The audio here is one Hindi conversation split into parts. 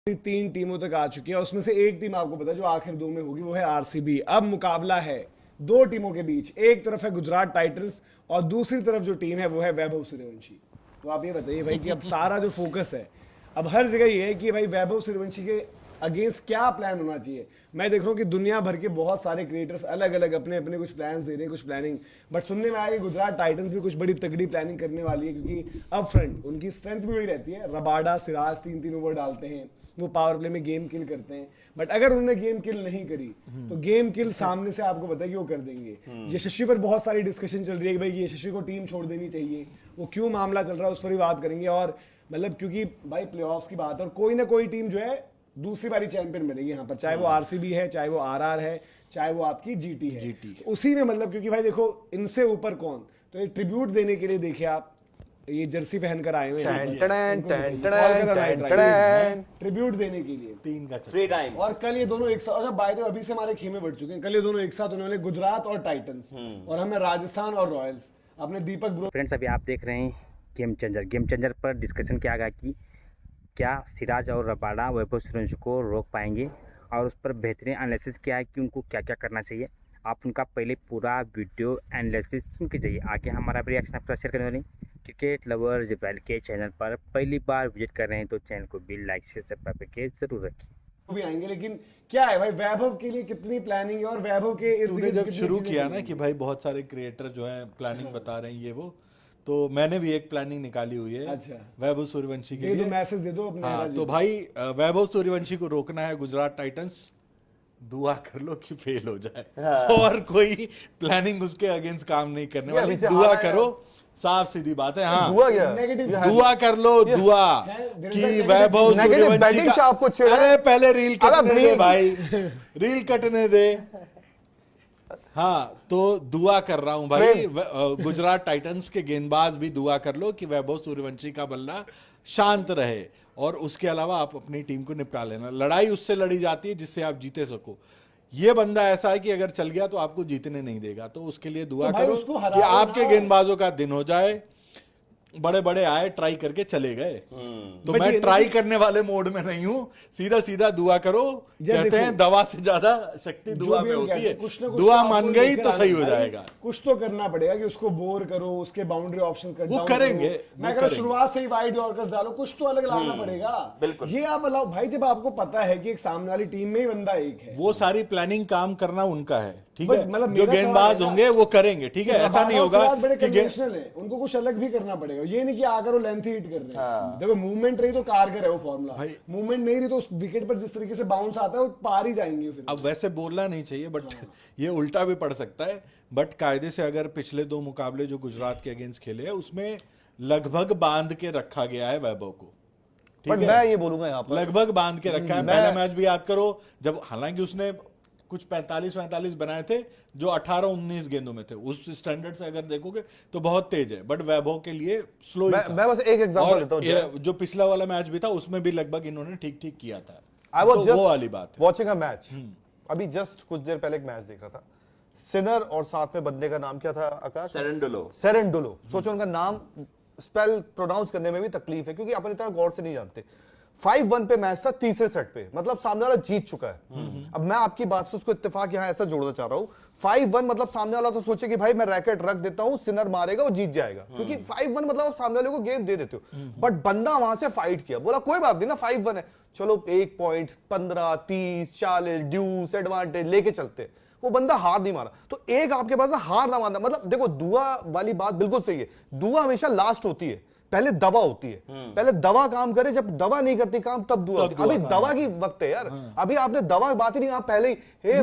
3 टीमों तक आ चुकी है, उसमें से एक टीम आपको पता है जो आखिर 2 में होगी, वो है आरसीबी। अब मुकाबला है 2 टीमों के बीच, एक तरफ है गुजरात टाइटंस और दूसरी तरफ जो टीम है वो है वैभव सूर्यवंशी। तो आप ये बताइए भाई कि अब सारा जो फोकस है अब हर जगह ये है कि भाई वैभव सूर्यवंशी के अगेंस्ट क्या प्लान होना चाहिए। मैं देख रहा हूँ कि दुनिया भर के बहुत सारे क्रिएटर्स अलग अलग अपने अपने कुछ प्लान्स दे रहे हैं, कुछ प्लानिंग, बट सुनने में आया कि गुजरात टाइटंस भी कुछ बड़ी तगड़ी प्लानिंग करने वाली है, क्योंकि अप फ्रंट उनकी स्ट्रेंथ भी वही रहती है। रबाडा सिराज 3-3 ओवर डालते हैं, वो पावर प्ले में गेम किल करते हैं, बट अगर उन्होंने गेम किल नहीं करी तो गेम किल सामने से आपको पता है कि वो कर देंगे। यशस्वी पर बहुत सारी डिस्कशन चल रही है कि भाई यशस्वी को टीम छोड़ देनी चाहिए, वो क्यों मामला चल रहा है उस पर भी बात करेंगे। और मतलब क्योंकि भाई प्लेऑफ्स की बात है और कोई ना कोई टीम जो है दूसरी बारी चैंपियन बनेगी यहाँ पर, चाहे वो आरसीबी है, चाहे वो आरआर है, चाहे वो आपकी जीटी है। तो उसी में मतलब क्योंकि भाई देखो इनसे ऊपर कौन, तो ये ट्रिब्यूट देने के लिए देखिए आप ये जर्सी पहनकर आए हुए हैं ट्रिब्यूट देने के लिए 3 का फ्री टाइम। और कल ये दोनों एक साथ, अच्छा बाय द वे अभी से हमारे खेमे बढ़ चुके हैं, कल ये दोनों एक साथ होने वाले गुजरात और टाइटंस, और हमें राजस्थान और रॉयल्स। अपने दीपक ब्रो फ्रेंड्स अभी आप देख रहे हैं गेम चेंजर पर डिस्कशन किया गया कि क्या सिराज और रबाडा वैभव सूर्यवंशी को रोक पाएंगे और उस पर बेहतरीन एनालिसिस किया है कि उनको क्या क्या करना चाहिए। आप उनका पहले पूरा वीडियो एनालिसिस सुन के जाइए, आगे हमारा भी रिएक्शन आपके साथ शेयर करने वाले। क्रिकेट लवर जिब्राइल के चैनल पर पहली बार विजिट कर रहे हैं तो चैनल को भी लाइक शेयर सब्सक्राइब करके जरूर रखिए। भी आएंगे, लेकिन क्या है भाई वैभव के लिए कितनी प्लानिंग है और वैभव के तूने जब शुरू किया ना कि भाई बहुत सारे क्रिएटर जो हैं प्लानिंग बता रहे हैं ये वो, तो मैंने भी एक प्लानिंग निकाली हुई है। अच्छा। वैभव सूर्यवंशी के दे लिए दो मैसेज दे दो अपने। हाँ, तो भाई वैभव सूर्यवंशी को रोकना है गुजरात टाइटंस, दुआ कर लो कि फेल हो जाए। और कोई प्लानिंग उसके अगेंस्ट काम नहीं करने वाली, दुआ करो, साफ सीधी बात है। हाँ, दुआ क्या? दुआ कर लो, दुआ कि वैभव सूर्यवंशी का आपको अरे पहले रील कटने दे भाई, रील कटने दे। हाँ, तो दुआ कर रहा हूं भाई, गुजरात टाइटंस के गेंदबाज भी दुआ कर लो कि वैभव सूर्यवंशी का बल्ला शांत रहे, और उसके अलावा आप अपनी टीम को निपटा लेना। लड़ाई उससे लड़ी जाती है जिससे आप जीते सको। ये बंदा ऐसा है कि अगर चल गया तो आपको जीतने नहीं देगा, तो उसके लिए दुआ करो कि आपके गेंदबाजों का दिन हो जाए। बड़े बड़े आए, ट्राई करके चले गए, तो मैं ट्राई करने वाले मोड में नहीं हूं। सीधा सीधा दुआ करो, कहते हैं दवा से ज्यादा शक्ति दुआ में होती है। दुआ मान गई तो सही हो जाएगा। कुछ तो करना पड़ेगा कि उसको बोर करो, उसके बाउंड्री ऑप्शन कट वो करेंगे। मैं कह शुरुआत से ही वाइड यॉर्कर्स डालो, कुछ तो अलग लाना पड़ेगा। ये आप अलाउ भाई, जब आपको पता है कि एक सामने वाली टीम में ही बंदा एक है, वो सारी प्लानिंग काम करना उनका है, ठीक है। मतलब जो गेंदबाज होंगे वो करेंगे, ठीक है। ऐसा नहीं होगा बड़े कन्वेंशनल है, उनको कुछ अलग भी करना पड़ेगा। ये नहीं कि आकर वो लेंथ हिट कर रहे हैं। देखो मूवमेंट रही तो कारगर है वो फॉर्मूला, मूवमेंट नहीं रही तो उस विकेट पर जिस तरीके से बाउंस आता है वो पार ही जाएंगे फिर। अब वैसे बोलना नहीं चाहिए, बट ये उल्टा भी पड़ सकता है। बट कायदे से अगर पिछले 2 मुकाबले जो गुजरात के अगेंस्ट खेले हैं उसमें लगभग बांध के रखा गया है वैभव को, ठीक है। मैं ये बोलूंगा यहाँ पर लगभग बांध के रखा है। पहला मैच भी याद करो, जब हालांकि उसने कुछ 45 बनाए थे जो 18-19 गेंदों में थे, उस स्टैंडर्ड से अगर देखोगे तो बहुत तेज है, बट वैभव के लिए स्लो ही था। मैं बस एक एग्जांपल लेता हूं, जो पिछला वाला मैच भी था उसमें भी लगभग इन्होंने ठीक ठीक किया था। आई वाज वो वाली बात है। वॉचिंग अ मैच, अभी जस्ट कुछ देर पहले एक मैच देख रहा था। सिनर और साथ में बंदे का नाम क्या था आकाश? सेरेंडोलो। सोचो उनका नाम स्पेल प्रोनाउंस करने में भी तकलीफ है, क्योंकि अपन इतना गौर से नहीं जानते। 5-1 पे मैच था, तीसरे सेट पे, मतलब सामने वाला जीत चुका है। अब मैं आपकी बात से उसको इत्तेफाक यहां ऐसा जोड़ना चाह रहा हूं, 5-1 मतलब सामने वाला तो सोचे कि भाई मैं रैकेट रख देता हूं, सिनर मारेगा वो जीत जाएगा, क्योंकि 5-1 मतलब आप सामने वाले को गेम दे देते हो। बट बंदा वहां से फाइट किया, बोला कोई बात नहीं ना, 5-1 है, चलो 1 पॉइंट 15 30 40 ड्यूस एडवांटेज लेके चलते। वो बंदा हार नहीं मारा। तो एक आपके पास हार ना मारना, मतलब देखो दुआ वाली बात बिल्कुल सही है। दुआ हमेशा लास्ट होती है, पहले दवा होती है। पहले दवा काम करे, जब दवा नहीं करती काम तब दुआ होती है। अभी दवा की वक्त है यार, अभी आपने दवा की बात ही नहीं, आप पहले ही हे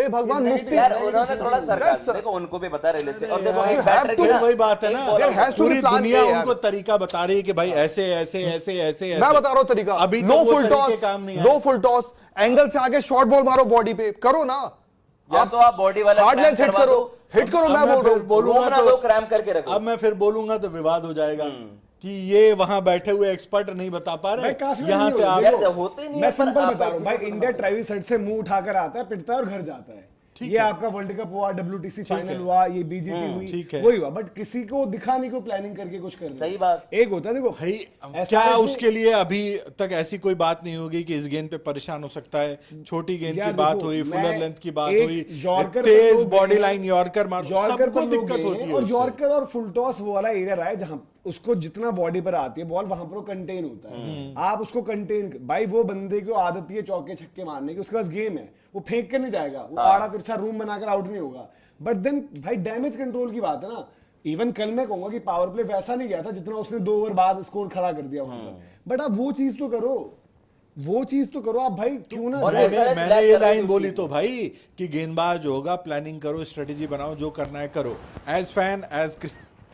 भगवान मुक्ति। यार उन्होंने थोड़ा सरकार, देखो उनको भी बता रियलिस्टिक, और देखो एक बैटर की वही बात है ना, पूरी दुनिया उनको तरीका बता रही है कि भाई ऐसे ऐसे ऐसे ऐसे। मैं बता रहा हूं तरीका, अभी लो फुल टॉस, एंगल से आगे शॉर्ट बॉल मारो, बॉडी पे करो ना, या तो आप बॉडी वाला हार्ड लेंथ हिट करो। मैं बोलूंगा तो क्रैम्प करके रखो। अब मैं फिर बोलूंगा तो विवाद हो जाएगा कि ये वहां बैठे हुए एक्सपर्ट नहीं बता पा रहे, यहाँ से आप मैं सिंपल बता रहा हूं भाई, इंडिया ट्रेविस हेड से मुंह उठाकर आता है, पिटता है और घर जाता है। ये आपका वर्ल्ड कप हुआ, WTC फाइनल हुआ, ये BGT हुई, ठीक है। वही हुआ, बट किसी को दिखा नहीं को प्लानिंग करके कुछ कर सही बात। एक होता है देखो भाई SRH क्या ने- उसके लिए अभी तक ऐसी कोई बात नहीं होगी कि इस गेंद पे परेशान हो सकता है? छोटी गेंद यार की बात देखो, हुई, मैं फुलर लेंथ की बात एक हुई, यॉर्कर तेज पर लोग बॉडी गए, लाइन यॉर्कर मारो, यॉर्कर सबको पर लोग दिक्कत गए होती है और उससे। यॉर्कर और फुल टॉस वो वाला एरिया रहा है जहां उसको जितना बॉडी पर आती है बॉल वहां पर वो कंटेन होता है। आप उसको कंटेन, भाई वो बंदे को आदत ही है चौके छक्के मारने की, उसके पास गेम है, वो फेंक कर नहीं जाएगा, वो आड़ा तिरछा रूम बनाकर आउट नहीं होगा। बट देन भाई डैमेज कंट्रोल की बात है ना। इवन कल मैं कहूंगा कि पावर प्ले वैसा नहीं गया था जितना उसने 2 ओवर बाद स्कोर खड़ा कर दिया वहां पर। बट आप वो चीज तो करो, वो चीज तो करो आप भाई, क्यों ना और मैंने ऐसा मैंने है, ये कर रहे लाइन थे बोली उसी तो भाई कि गेंदबाज होगा, प्लानिंग करो, स्ट्रेटेजी बनाओ, जो करना है करो। एज फैन, एज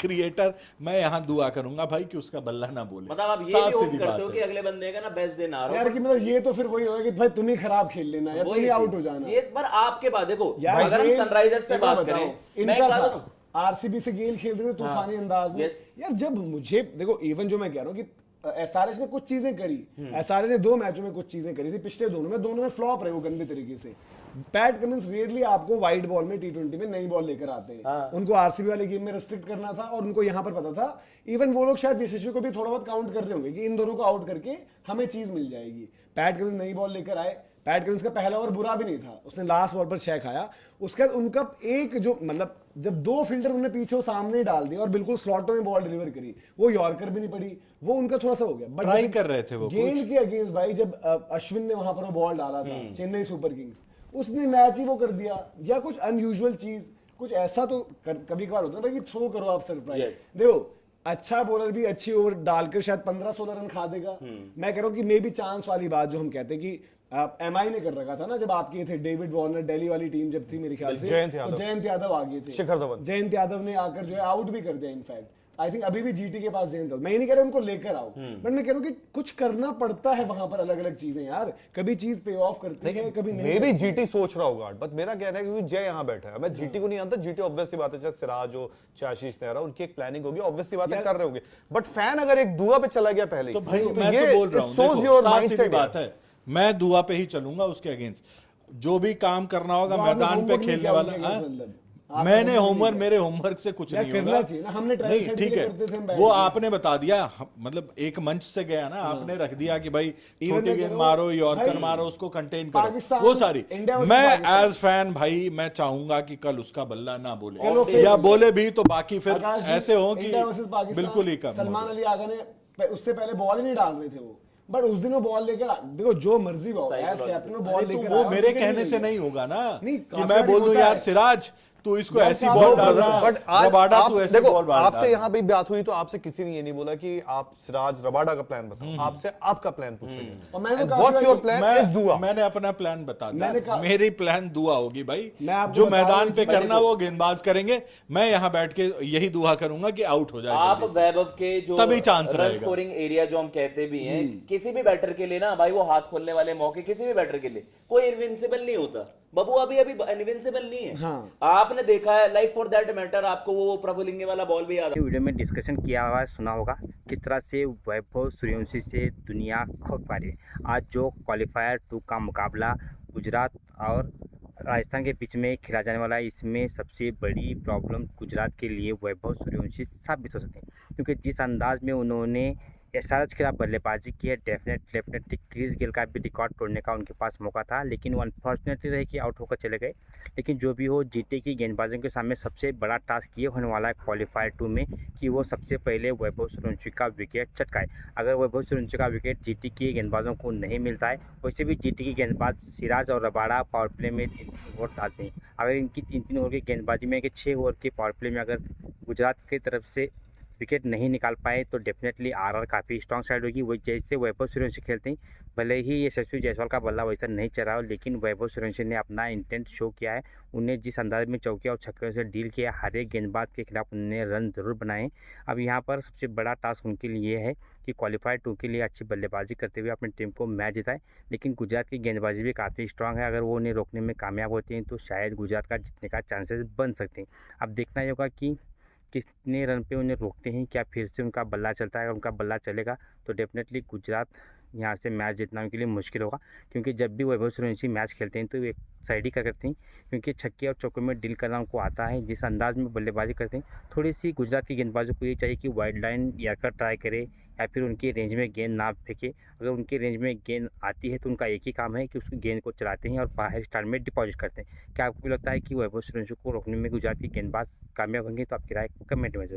क्रिएटर मैं यहाँ दुआ करूंगा भाई कि उसका बल्ला ना बोले। मतलब आप ये साफ भी होप सीधी करते बात हो है। कि अगले बंदे का ना बेस्ट डे ना यार कि मतलब ये तो फिर वही होगा कि भाई तुम ही खराब खेल लेना या तुम ही आउट हो जाना। ये पर आपके बाद देखो, यार अगर हम ये- सनराइजर्स से एक बात बताओ, करें, मैं इनका एक बात था, बताऊं? आरसीबी से गेल खेल रहे थे तूफानी अंदाज में। yes। यार जब मुझे देखो, इवन जो मैं कह रहा हूँ कि एसआरएच ने कुछ चीजें करी, एसआरएच ने 2 मैचों में कुछ चीजें करी थी, पिछले दोनों में फ्लॉप रहे वो गंदे तरीके से। पैट कमिंस रेयरली आपको वाइड बॉल में T20 में नई बॉल लेकर आते हैं। उनको आरसीबी वाले गेम में रिस्ट्रिक्ट करना था और उनको यहां पर पता था। इवन वो लोग शायद यशस्वी को भी थोड़ा बहुत काउंट कर रहे होंगे कि इन दोनों को आउट करके हमें चीज मिल जाएगी। पैट कमिंस नई बॉल लेकर आए, पैट कमिंस का पहला ओवर बुरा भी नहीं था, उसने लास्ट बॉल पर 6 खाया। उसके बाद उनका एक जो मतलब जब 2 फील्डर उन्होंने पीछे वो सामने ही डाल दिया और बिल्कुल स्लॉटों में बॉल डिलीवर करी, वो यॉर्कर भी नहीं पड़ी, वो उनका थोड़ा सा हो गया। बट Try कर रहे थे वो गेल के अगेंस्ट भाई जब अश्विन ने वहां पर वो बॉल डाला था चेन्नई सुपर किंग्स, उसने मैच ही वो कर दिया। या कुछ अनयूजुअल चीज, कुछ ऐसा तो कभी कभार होता है भाई कि थ्रो करो आप सरप्राइज। Yes। देखो अच्छा बॉलर भी अच्छी ओवर डालकर शायद 15-16 रन खा देगा। मैं कह रहा हूँ कि मे बी चांस वाली बात जो हम कहते हैं कि MI ने कर रखा था ना जब आपके थे डेविड वार्नर, दिल्ली वाली टीम जब थी मेरे ख्याल से, जयंत तो यादव। जयंत यादव आगे थे, शिखर धवन। जयंत यादव ने आकर जो है आउट भी कर दिया। इनफैक्ट आई थिंक अभी भी जीटी के पास जयंत यादव, मैं ये नहीं कह रहा उनको लेकर आओ, बट मैं कह रहा हूँ कि कुछ करना पड़ता है वहां पर, अलग अलग चीजें यार, कभी चीज पे ऑफ करती है कभी नहीं। मे बी जीटी सोच रहा होगा, बट मेरा कहना है क्योंकि जय यहाँ बैठा है, मैं जीटी को नहीं जानता। जीटी ऑब्वियस सी बात है, चाहे सिराज हो चाहे आशीष नेहरा, उनकी एक प्लानिंग होगी, ऑब्वियस सी बात है कर रहे होंगे। बट फैन अगर एक दुआ पे चला गया पहले, तो भाई मैं तो बोल रहा हूँ, shows देखो, your साफ सीधी mindset बात है, मैं दुआ पे ही चलूंगा उसके अगेंस्ट। जो भी काम करना होगा तो आपने मैदान पे homework नहीं खेलने किया वाला, उनके हाँ? against मतलब? आपने मैंने homework होमवर्क, नहीं मेरे होमवर्क से कुछ यार नहीं करना होगा। चाहिए ना, हमने ट्राई नहीं सेट ठीक भी है, करते थे हम बैठ वो के। आपने बता दिया, मतलब एक मंच से गया ना, आपने रख दिया कि भाई Even छोटी मैं गेंद कह रहा मारो, हूँ, यॉर्कर भाई, मारो, उसको कंटेन करो, पाकिस्तान, वो सारी। इंडिया वर्सेस मैं पाकिस्तान। एज फैन भाई मैं चाहूंगा कि कल उसका बल्ला ना चलो बोले, फिर- या बोले भी तो बाकी फिर आकाश जी, ऐसे हो कि इंडिया वर्सेस पाकिस्तान, बिल्कुल ही कम हो सलमान जाए। अली आगा ने उससे पहले बॉल ही नहीं डाल रहे थे वो, बट उस दिन वो बॉल लेकर देखो जो मर्जी हो, एज कैप्टन वो बॉल अरे तो लेकर वो आया, मेरे विकेट कहने से लिया। नहीं होगा ना नहीं, कि काफी मैं बोल दूं होता यार है। सिराज तू इसको यार ऐसी साहब, बॉल वो डाल रहा बट आज रबाडा आप तू ऐसी देखो, बॉल डाल आपसे रहा। यहाँ भी बात हुई तो आपसे किसी ने ये नहीं बोला कि आप सिराज रबाडा का प्लान बताओ, आपसे आपका प्लान पूछेंगे। और मैंने And काफी what's your bar- plan is दुआ। मैंने अपना प्लान बता मैंने दिया, कहा- मेरी प्लान दुआ होगी भाई, मैं आपको जो बता मैदान रहा पे हूँ, करना वो गेंदबाज करेंगे, मैं यहाँ बैठ के यही दुआ करूंगा कि आउट हो जाए आप जल्दी से। वैभव के जो तभी चांस रन रहेगा। स्कोरिंग एरिया जो हम कहते भी हैं, किसी भी बैटर के लिए ना भाई, वो हाथ खोलने वाले मौके किसी भी बैटर के लिए कोई इनविंसिबल नहीं होता। बबू अभी इनविंसिबल नहीं है। हाँ। आपने देखा है, लाइक फॉर दैट मैटर, आपको वो प्रभुलिंगे वाला बॉल भी याद है। वीडियो में डिस्कशन किया हुआ है, सुना होगा किस तरह से वैभव सूर्यवंशी से दुनिया खौफ पा रही है। आज जो क्वालिफायर 2 का मुकाबला गुजरात और राजस्थान के बीच में खेला जाने वाला है, इसमें सबसे बड़ी प्रॉब्लम गुजरात के लिए वैभव सूर्यवंशी साबित हो सकते हैं, क्योंकि जिस अंदाज में उन्होंने एसआरएच के खिलाफ बल्लेबाजी की है, डेफिनेटली क्रिस गेल का भी रिकॉर्ड तोड़ने का उनके पास मौका था, लेकिन वो अनफॉर्चुनेटली रहे कि आउट होकर चले गए। लेकिन जो भी हो, जीटी की गेंदबाजों के सामने सबसे बड़ा टास्क ये होने वाला है क्वालिफायर 2 में कि वो सबसे पहले वैभव सूर्यवंशी का विकेट चटकाए। अगर वैभव सूर्यवंशी का विकेट जीटी के गेंदबाजों को नहीं मिलता है, वैसे भी जीटी के गेंदबाज सिराज और रबाडा पावर प्ले में ओवर डालते हैं। अगर इनकी 3-3 ओवर की गेंदबाजी में, 6 ओवर के पावर प्ले में अगर गुजरात की तरफ से विकेट नहीं निकाल पाए तो डेफिनेटली आरआर काफ़ी स्ट्रॉन्ग साइड होगी। वो जैसे वैभव सूर्यवंशी खेलते हैं, भले ही यशस्वी जायसवाल का बल्ला वैसा नहीं चल रहा हो, लेकिन वैभव सूर्यवंशी ने अपना इंटेंट शो किया है। उन्हें जिस अंदाज में चौकिया और छक्कों से डील किया, हर एक गेंदबाज के खिलाफ उन्होंने रन जरूर बनाए। अब यहाँ पर सबसे बड़ा टास्क उनके लिए है कि क्वालिफायर 2 के लिए अच्छी बल्लेबाजी करते हुए अपनी टीम को मैच जिताए। लेकिन गुजरात की गेंदबाजी भी काफ़ी स्ट्रांग है, अगर वो उन्हें रोकने में कामयाब होते हैं तो शायद गुजरात का जीतने का चांसेस बन सकते हैं। अब देखना ही होगा कि कितने रन पे उन्हें रोकते हैं, क्या फिर से उनका बल्ला चलता है। अगर उनका बल्ला चलेगा तो डेफिनेटली गुजरात यहाँ से मैच जीतना उनके लिए मुश्किल होगा, क्योंकि जब भी वैभव सूर्यवंशी मैच खेलते हैं तो एक साइड ही करते हैं, क्योंकि छक्के और चौके में डील करना उनको आता है। जिस अंदाज में बल्लेबाजी करते हैं, थोड़ी सी गुजरात की गेंदबाजों को ये चाहिए कि वाइड लाइन यॉर्कर ट्राई करे या फिर उनके रेंज में गेंद ना फेंके। अगर उनके रेंज में गेंद आती है तो उनका एक ही काम है कि उस गेंद को चलाते हैं और बाहर स्टैंड में डिपॉजिट करते हैं। क्या आपको भी लगता है कि वैभव सूर्यवंशी को रोकने में गुजरात की गेंदबाज कामयाब होंगे? तो आपकी राय कमेंट में जरूर